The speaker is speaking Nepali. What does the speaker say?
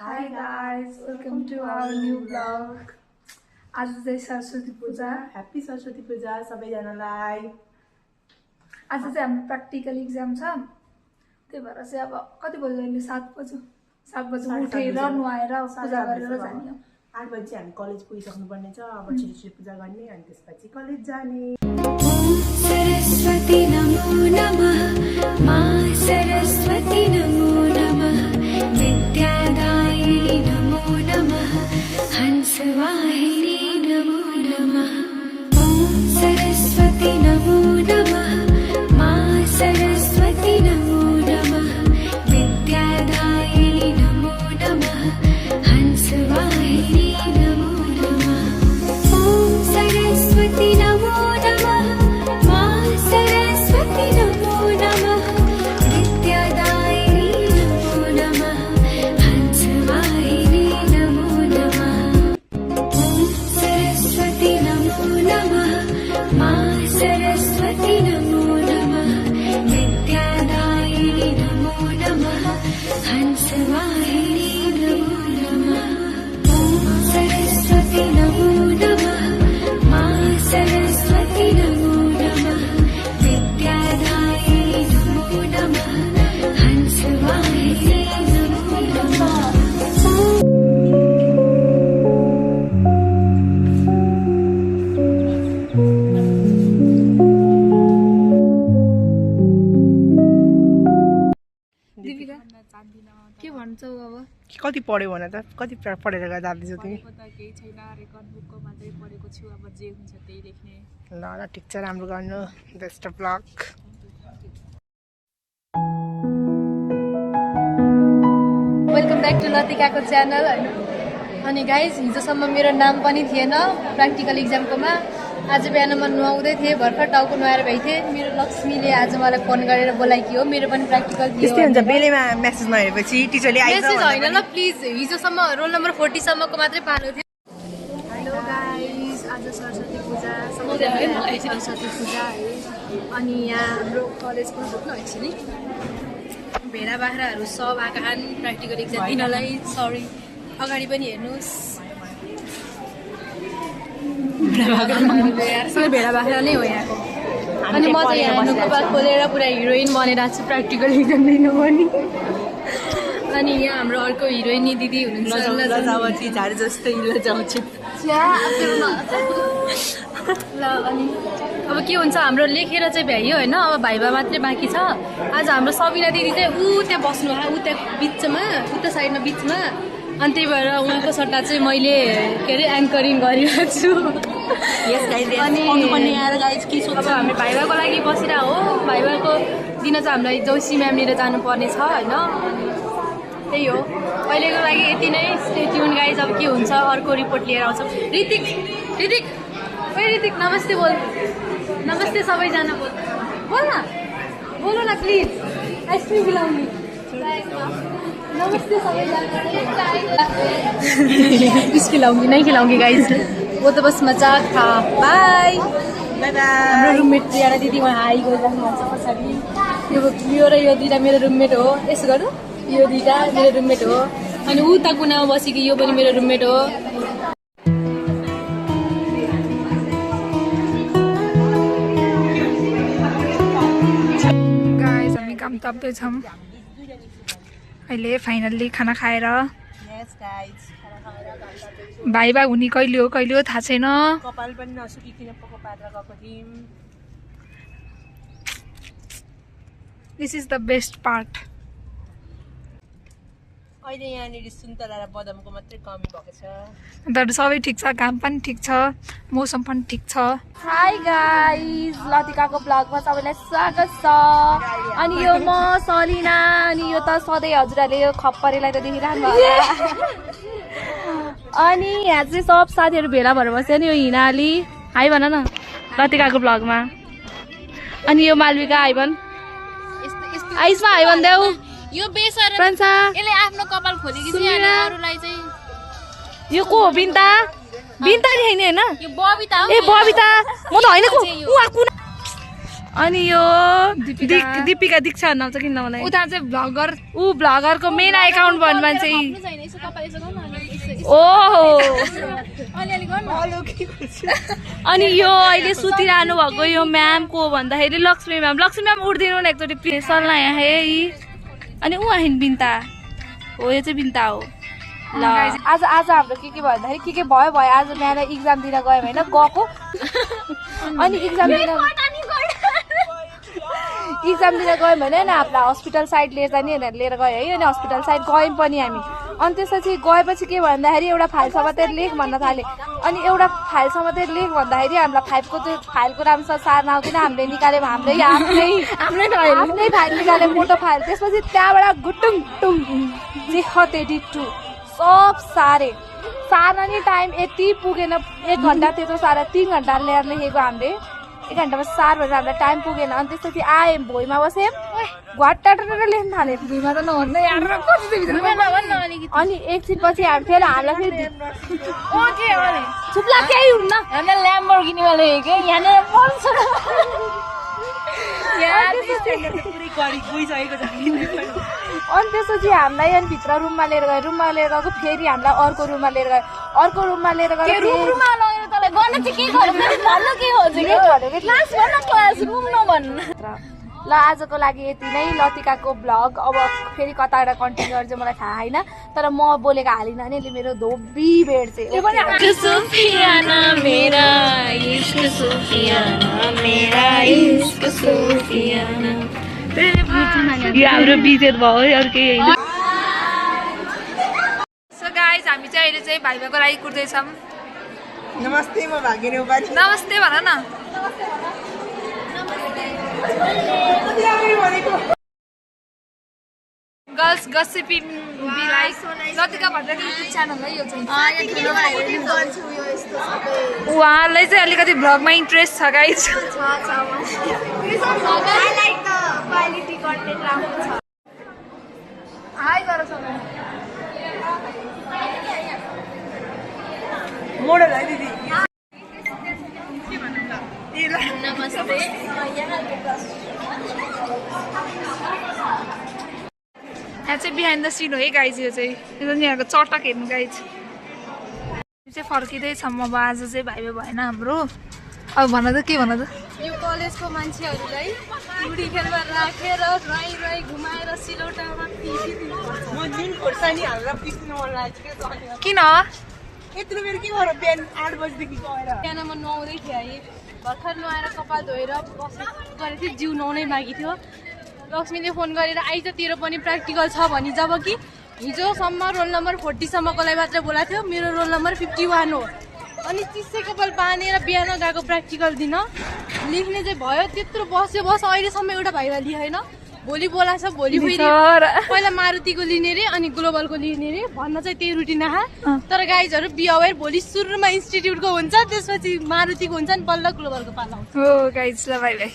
Hi guys, welcome to our new vlog. आज चाहिँ सरस्वती पूजा. ह्याप्पी सरस्वती पूजा सबैजनालाई. आज चाहिँ हाम्रो प्र्याक्टिकल एक्जाम छ. त्यही भएर चाहिँ अब कति बजे अहिले 7 बजे उठेर नुहाएर पूजा गरेर जाने हो. 8 बजे हामी कलेज पुगिसक्नु पर्ने छ. अब छिटो पूजा गर्ने अनि त्यसपछि कलेज जाने. सरस्वती नमो नमः मा सरस्वती नमो नमः विद्यादायिनी नमो नमः हंसवाहिनी नमो नमः ॐ सरस्वती नमो नमः मा सरस्वती नमो नमः विद्यादायिनी नमो नमः हंसवाहिनी नमो नमः ॐ सरस्वती नमो नमः मा सरस्वती नमो नमः विद्यादायिनी नमो नमः हंसवाहिनी नमो नमः ॐ सरस्वती नमो नमः मा सरस्वती नमो नमः विद्यादायिनी नमो नमः हंसवाहिनी नमो नमः ॐ सरस्वती नमो नमः मा सरस्वती नमो नमः विद्यादायिनी नमो नमः हंसवाहिनी नमो नमः दिपिका के भन्छौ अब? कति पढ्यो भन त? कति पढेर जाँदैछौ तिमी? केही छैन, रेकर्ड बुकको मात्रै पढेको छु. अब जे हुन्छ त्यही लेख्ने. ल ल ठिक छ, राम्रो गर्नु. Best of luck. Welcome back to लतिकाको च्यानल होइन. अनि गाइज, हिजोसम्म मेरो नाम पनि थिएन प्र्याक्टिकल इक्जामकोमा. आज बिहान म नुहाउँदै थिएँ, भर्खर टाउको नुहाएर भएँ थिएँ. मेरो लक्ष्मीले आज मलाई फोन गरेर बोलाइकी हो. मेरो पनि प्र्याक्टिकल थियो. त्यस्तै हुन्छ, बेलैमा मेसेज नहेरेपछि टिचरले आइज मेसेज होइन ल प्लिज. हिजोसम्म रोल नम्बर 40 सम्मको मात्रै पालो थियो. हेलो गाइस, आज सरस्वती पूजा. सबैजनालाई सरस्वती पूजा है. अनि यहाँ हाम्रो कलेजको सक्नु एकछिन है. भेडा बाख्राहरू सब आएका छन् प्र्याक्टिकल इक्जाम दिनलाई. सरी, अगाडि पनि हेर्नुहोस्. भेडा बाख्रा नै हो यहाँको. अनि म चाहिँ यहाँ कपाल खोलेर पुरा हिरोइन बनेर छु प्र्याक्टिकल इक्जाम दिनु पनि. अनि यहाँ हाम्रो अर्को हिरोइनी दिदी हुनुहुन्छ लजावती झाड जस्तै लजाउँछु. ल. अनि अब के हुन्छ, हाम्रो लेखेर चाहिँ भ्याइयो होइन. अब भाइबा मात्रै बाँकी छ. आज हाम्रो सबिना दिदी चाहिँ त्यहाँ बस्नु ऊ त्यहाँ बिचमा, उता साइडमा बिचमा. अनि त्यही भएर उहाँको सट्टा चाहिँ मैले के अरे एङ्करिङ गरिरहेको छु. अनि अब हामी भाइबाको लागि बसिरहेको हो. भाइबाको दिन चाहिँ हामीलाई जोशी म्याम लिएर जानुपर्ने छ होइन. त्यही हो, अहिलेको लागि यति नै. स्टे ट्युन गाइज, अब के हुन्छ अर्को रिपोर्ट लिएर आउँछौँ. ऋतिक ओइ ऋतिक, नमस्ते बोल. नमस्ते सबैजना बोल. बोलो न प्लिज. आइसक्रिम खिलाउने. नमस्ते सबैजना. नहीं खिलाऊंगी गाइज, वो तो बस मजाक था. Bye bye. हाम्रो रुममेट प्रिया दिदी उहाँ आइगइराख्नु भएको छ पछाडि. यो र यो दुईटा मेरो रुममेट हो. यसो गर्नु, यो दुईटा मेरो रुममेट हो. अनि उता कुनामा बसेको यो पनि मेरो रुममेट हो. गाइस, हामी काम ताप्दैछौँ अहिले. फाइनल्ली खाना खाएर. भाइबा हुने कहिले हो थाहा छैन. कपाल पनि नसुकिकन पको पारेर गएको थियौँ. This is the best part. अहिले यहाँनिर सुन्तला र बदामको मात्रै कमी भएको छ. तर सबै ठिक छ, काम पनि ठिक छ, मौसम पनि ठिक छ. हाई गाइज, लतिकाको ब्लगमा सबैलाई स्वागत छ. अनि यो म सलिना. अनि यो त सधैँ हजुरहरूले यो खप्परेलाई त देखिरहनु भयो. अनि यहाँ चाहिँ सब साथीहरू भेला भएर बस्यो नि. यो हिनाली, हाई भन न लतिकाको ब्लगमा. अनि यो मालविका, हाई भन. आइसमा हाई भनिदेऊ. यो बेसर प्रन्सा, यसले आफ्नो कपाल खोलेकी चाहिँ अरूलाई चाहिँ. यो को हो? बिन्ता नि होइन होइन. यो बबिता हो. ए बबिता, म त होइन. अनि यो दीपिका दीक्षा भन्नु आउँछ किन मलाई उता चाहिँ भ्लगर ऊ भ्लगरको मेन एकाउन्ट भन्नु मान्छे ओहो अनि यो अहिले सुतिरहनु भएको यो म्याम को भन्दाखेरि लक्ष्मी म्याम उठ्दिनु न एकचोटि प्लिज सल्लाह यहाँ है अनि ऊ आहिन् बिन्ता हो यो चाहिँ बिन्ता हो ल आज हाम्रो के भन्दाखेरि के भयो आज बिहान इक्जाम दिन गयौँ होइन गएको अनि इक्जाम दिन गयौँ भने होइन हामीलाई हस्पिटल साइड लिएर जाने भनेर लिएर गयो है अनि हस्पिटल साइड गयौँ पनि हामी अनि त्यसपछि गएपछि के भन्दाखेरि एउटा फाइल समातेर लेख भन्न थाल्यो अनि एउटा फाइल समातेर लेख भन्दाखेरि हामीलाई फाइलको राम्रोसँग सार्न आउँदैन हामीले निकाल्यौँ आफ्नै फाइल निकाल्यौँ मोटो फाइल त्यसपछि त्यहाँबाट गुटुङ टुङ जे हतेडिटु सब सार्न नि टाइम यति पुगेन 1 घन्टा त्यत्रो सारा 3 घन्टा लिएर लेखेको हामीले 1 घन्टामा सार भनेर हामीलाई टाइम पुगेन अनि त्यसपछि आयौँ भुइँमा बस्यौँ घट्टा लेख्न थाल्यो भुइँमा त नभन्नु यार अनि एकछिनपछि हामीलाई फेरि चुप्ला केही हुन्न हामीलाई ल्याम्बोर्गिनीमा लेखेको यहाँनिर पर्छ अनि त्यसपछि हामीलाई अनि भित्र रुममा लिएर गएको फेरि हामीलाई अर्को रुममा लिएर गएर ल आजको लागि यति नै लतिकाको भ्लग अब फेरि कताबाट कन्टिन्यू गर्छ मलाई थाहा होइन तर म बोलेको हालिनँ नि यसले मेरो धोबी भेट्छ यो हाम्रो बितेर भयो है अरू केही होइन सो गाइज हामी चाहिँ अहिले चाहिँ भाइभाको लागि कुर्दैछौँ नमस्ते म भागिनी उपाधि नमस्ते भन न गर्ल्स गसिपी बी लाइक लतिका भट्टराईको युट्युब च्यानल है यो चाहिँ उहाँलाई चाहिँ अलिकति भ्लगमा इन्ट्रेस्ट छ गाइज मोडल है दिदी यहाँ चाहिँ बिहाइन्ड द सिन हो है गाइज यो चाहिँ यहाँको चटक हेर्नु गाइज यो चाहिँ फर्किँदैछौँ अब आज चाहिँ भाइबे भएन हाम्रो अब भन त के भन त यो कलेजको मान्छेहरूलाई बुढी खेलमा राखेर रही घुमाएर सिलौटामा म जुन खोर्सानी हालेर पिस्नु मन लागेको किन यत्रो बेर के गर्नु बिहान 8 बजेदेखि गएर बिहान म नुहाउँदै थिएँ है भर्खर नुहाएर कपाल धोएर गरेको थिएँ जिउ नुहाउनै बाँकी थियो लक्ष्मीले फोन गरेर आइज तेरो पनि प्र्याक्टिकल छ भनी जब कि हिजोसम्म रोल नम्बर 40 सम्मकोलाई मात्र बोलाएको थियो मेरो रोल नम्बर 51 हो अनि चिस्से कपाल बाँधेर बिहान गएको प्र्याक्टिकल दिन लेख्ने चाहिँ भयो त्यत्रो बस्यो अहिलेसम्म एउटा भाइभा लिएन भोलि बोलाछ भोलि फेरि पहिला मारुतिको लिने रे अनि ग्लोबलको लिने रे भन्न चाहिँ त्यही रुटिन आहा तर गाइजहरू बी अवेयर भोलि सुरुमा इन्स्टिट्युटको हुन्छ त्यसपछि मारुतिको हुन्छ नि बल्ल ग्लोबलको पाला हो गाइज ल बाइ बाइ